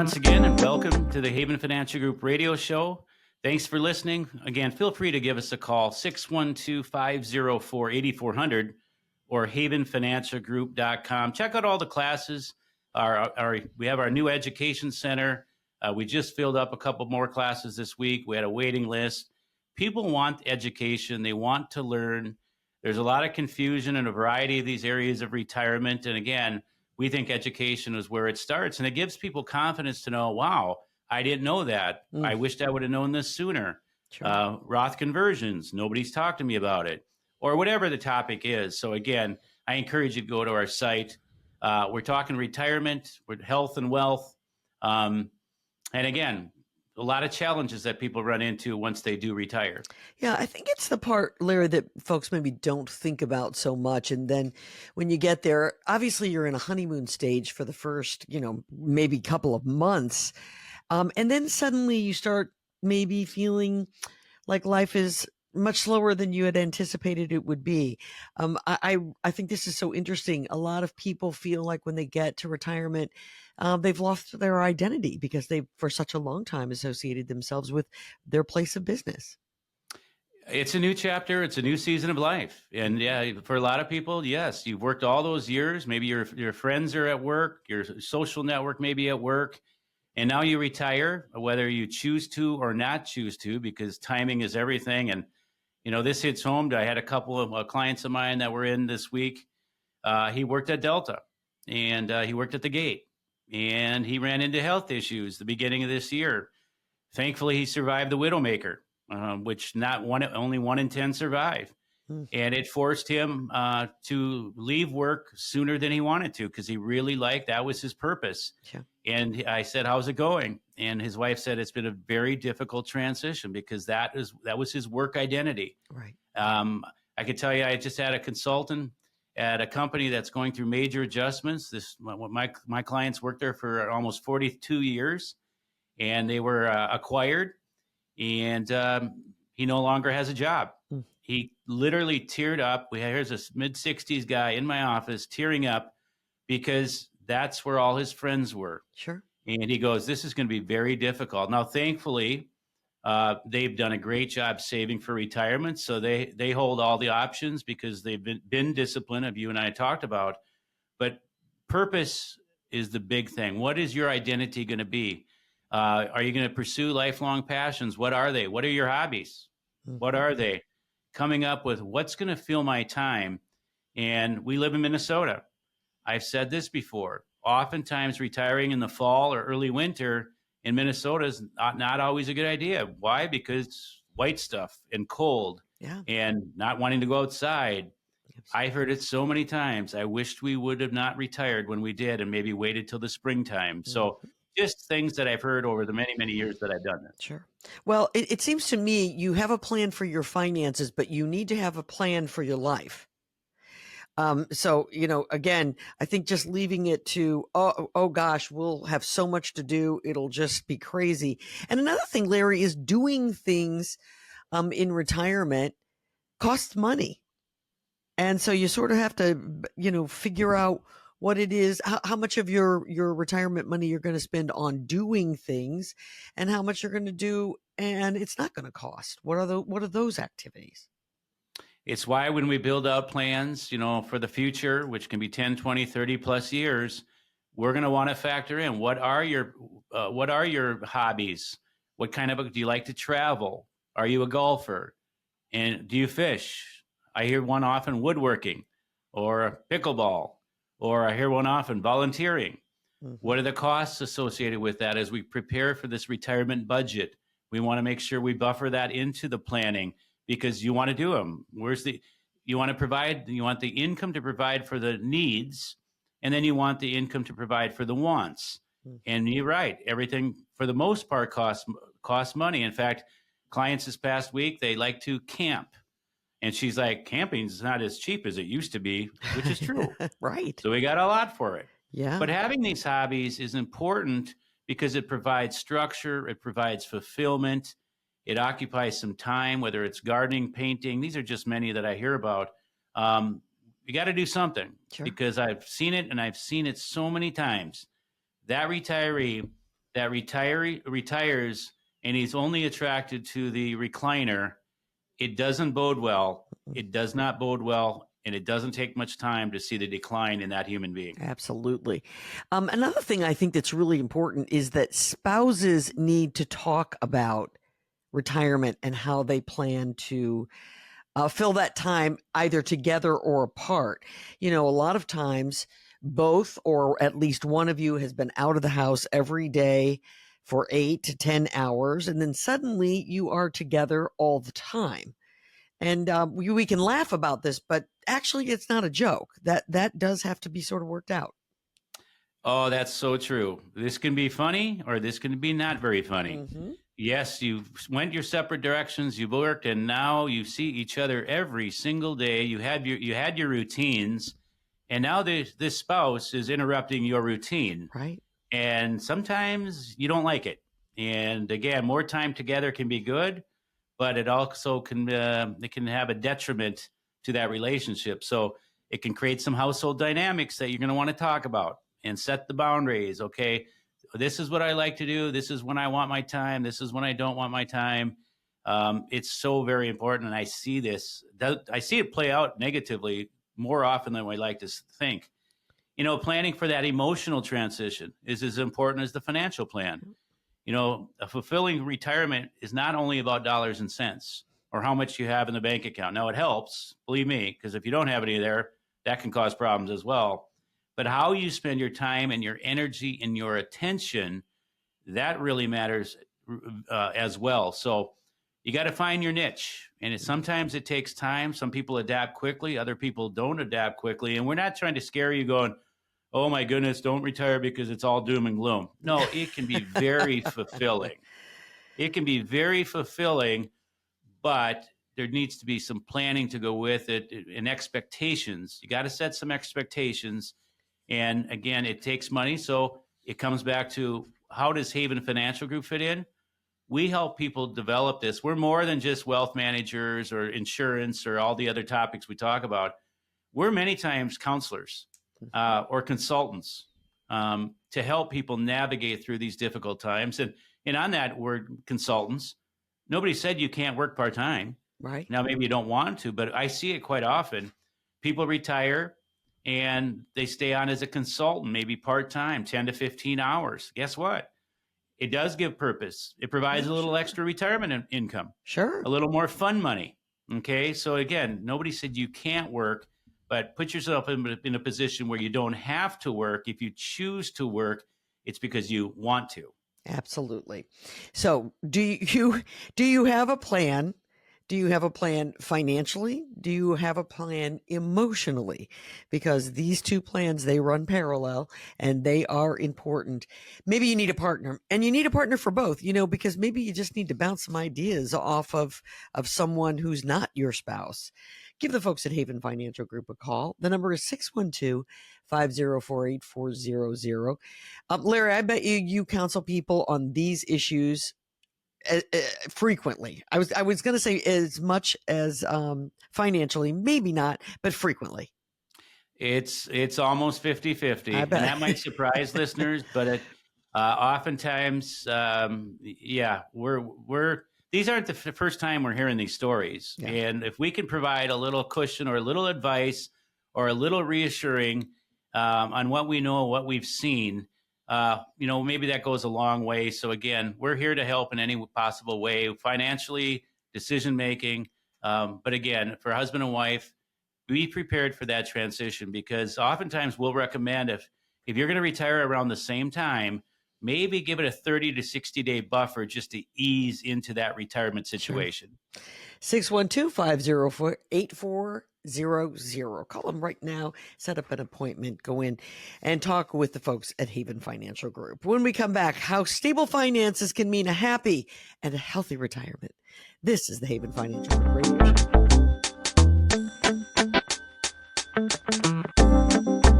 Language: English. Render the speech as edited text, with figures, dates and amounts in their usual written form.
once again, and welcome to the Haven Financial Group radio show. Thanks for listening. Again, feel free to give us a call, 612-504-8400 or havenfinancialgroup.com. Check out all the classes. We have our new education center. We just filled up a couple more classes this week. We had a waiting list. People want education. They want to learn. There's a lot of confusion in a variety of these areas of retirement. And again, we think education is where it starts. And it gives people confidence to know, wow, I didn't know that. I wished I would have known this sooner. Sure. Roth conversions, nobody's talked to me about it, or whatever the topic is. So again, I encourage you to go to our site. We're talking retirement, with health and wealth. And again, a lot of challenges that people run into once they do retire. Yeah, I think it's the part, Larry, that folks maybe don't think about so much. And then when you get there, obviously you're in a honeymoon stage for the first, maybe couple of months. And then suddenly you start maybe feeling like life is much slower than you had anticipated it would be. I think this is so interesting. A lot of people feel like when they get to retirement, they've lost their identity because they've for such a long time associated themselves with their place of business. It's a new chapter. It's a new season of life. And yeah, for a lot of people, yes, you've worked all those years. Maybe your friends are at work, your social network may be at work. And now you retire, whether you choose to or not choose to, because timing is everything. And, this hits home. I had a couple of clients of mine that were in this week. He worked at Delta, and he worked at the gate, and he ran into health issues the beginning of this year. Thankfully, he survived the Widowmaker, which only 1 in 10 survive. And it forced him to leave work sooner than he wanted to, because he really that was his purpose. Sure. And I said, how's it going? And his wife said, it's been a very difficult transition because that was his work identity. Right. I could tell you, I just had a consultant at a company that's going through major adjustments. My clients worked there for almost 42 years, and they were acquired, and he no longer has a job. He literally teared up. Here's a mid-60s guy in my office tearing up because that's where all his friends were. Sure. And he goes, this is going to be very difficult. Now, thankfully, they've done a great job saving for retirement. So they hold all the options because they've been disciplined, as you and I talked about. But purpose is the big thing. What is your identity going to be? Are you going to pursue lifelong passions? What are they? What are your hobbies? What are they? Coming up with what's going to fill my time. And we live in Minnesota. I've said this before. Oftentimes retiring in the fall or early winter in Minnesota is not always a good idea. Why? Because white stuff and cold and not wanting to go outside. I've heard it so many times. I wished we would have not retired when we did and maybe waited till the springtime. So just things that I've heard over the many, many years that I've done this. Sure. Well, it seems to me you have a plan for your finances, but you need to have a plan for your life. So, again, I think just leaving it to, oh gosh, we'll have so much to do. It'll just be crazy. And another thing, Larry, is doing things in retirement costs money. And so you sort of have to, figure out what it is, how much of your retirement money you're going to spend on doing things and how much you're going to do. And it's not going to cost. What are those activities? It's why when we build out plans, for the future, which can be 10, 20, 30 plus years, we're going to want to factor in what are your hobbies? What kind of do you like to travel? Are you a golfer? And do you fish? I hear one often woodworking or pickleball, or I hear one often volunteering. What are the costs associated with that as we prepare for this retirement budget? We want to make sure we buffer that into the planning, because you want to do them. You want the income to provide for the needs, and then you want the income to provide for the wants. And you're right, everything for the most part costs money. In fact, clients this past week, they like to camp. And she's like, camping's not as cheap as it used to be, which is true. Right. So we got a lot for it. Yeah. But having these hobbies is important because it provides structure, it provides fulfillment. It occupies some time, whether it's gardening, painting. These are just many that I hear about. You got to do something. Sure. Because I've seen it, and I've seen it so many times. That retiree that retiree retires and he's only attracted to the recliner, it doesn't bode well. It does not bode well, and it doesn't take much time to see the decline in that human being. Absolutely. Another thing I think that's really important is that spouses need to talk about retirement and how they plan to fill that time either together or apart. You know, a lot of times both or at least one of you has been out of the house every day for 8 to 10 hours, and then suddenly you are together all the time. And we can laugh about this, but actually it's not a joke. That does have to be sort of worked out. Oh, that's so true. This can be funny or this can be not very funny. Mm-hmm. Yes, you went your separate directions, you've worked, and now you see each other every single day. You had your routines, and now this spouse is interrupting your routine. Right. And sometimes you don't like it. And again, more time together can be good, but it also can it can have a detriment to that relationship. So it can create some household dynamics that you're going to want to talk about and set the boundaries. Okay, this is what I like to do. This is when I want my time. This is when I don't want my time. It's so very important, and I see it play out negatively more often than we like to think. You know, planning for that emotional transition is as important as the financial plan. You know, a fulfilling retirement is not only about dollars and cents or how much you have in the bank account. Now, it helps, believe me, because if you don't have any there, that can cause problems as well. But how you spend your time and your energy and your attention, that really matters as well. So you got to find your niche. And sometimes it takes time. Some people adapt quickly. Other people don't adapt quickly. And we're not trying to scare you going, oh my goodness, don't retire because it's all doom and gloom. No, it can be very fulfilling. It can be very fulfilling, but there needs to be some planning to go with it and expectations. You got to set some expectations. And again, it takes money. So it comes back to, how does Haven Financial Group fit in? We help people develop this. We're more than just wealth managers or insurance or all the other topics we talk about. We're many times counselors or consultants to help people navigate through these difficult times. And on that word, consultants, nobody said you can't work part-time. Right. Now, maybe you don't want to, but I see it quite often. People retire and they stay on as a consultant, maybe part-time, 10 to 15 hours. Guess what? It does give purpose. It provides a little extra retirement income. Sure. A little more fun money. Okay. So again, nobody said you can't work, but put yourself in a position where you don't have to work. If you choose to work, it's because you want to. Absolutely. So do you have a plan? Do you have a plan financially? Do you have a plan emotionally? Because these two plans, they run parallel and they are important. Maybe you need a partner, and you need a partner for both, you know, because maybe you just need to bounce some ideas off of someone who's not your spouse. Give the folks at Haven Financial Group a call. The number is 612-504-8400. Larry, I bet you counsel people on these issues frequently. I was going to say as much as financially, maybe not, but frequently. It's almost 50-50. And that might surprise listeners, but oftentimes, these aren't the first time we're hearing these stories. Yeah. And if we can provide a little cushion or a little advice or a little reassuring on what we know, what we've seen, maybe that goes a long way. So again, we're here to help in any possible way, financially, decision-making. But again, for husband and wife, be prepared for that transition, because oftentimes we'll recommend if you're going to retire around the same time, maybe give it a 30 to 60 day buffer just to ease into that retirement situation. Sure. 612-504-8400. Call them right now. Set up an appointment. Go in and talk with the folks at Haven Financial Group. When we come back, how stable finances can mean a happy and a healthy retirement. This is the Haven Financial Group Radio Show.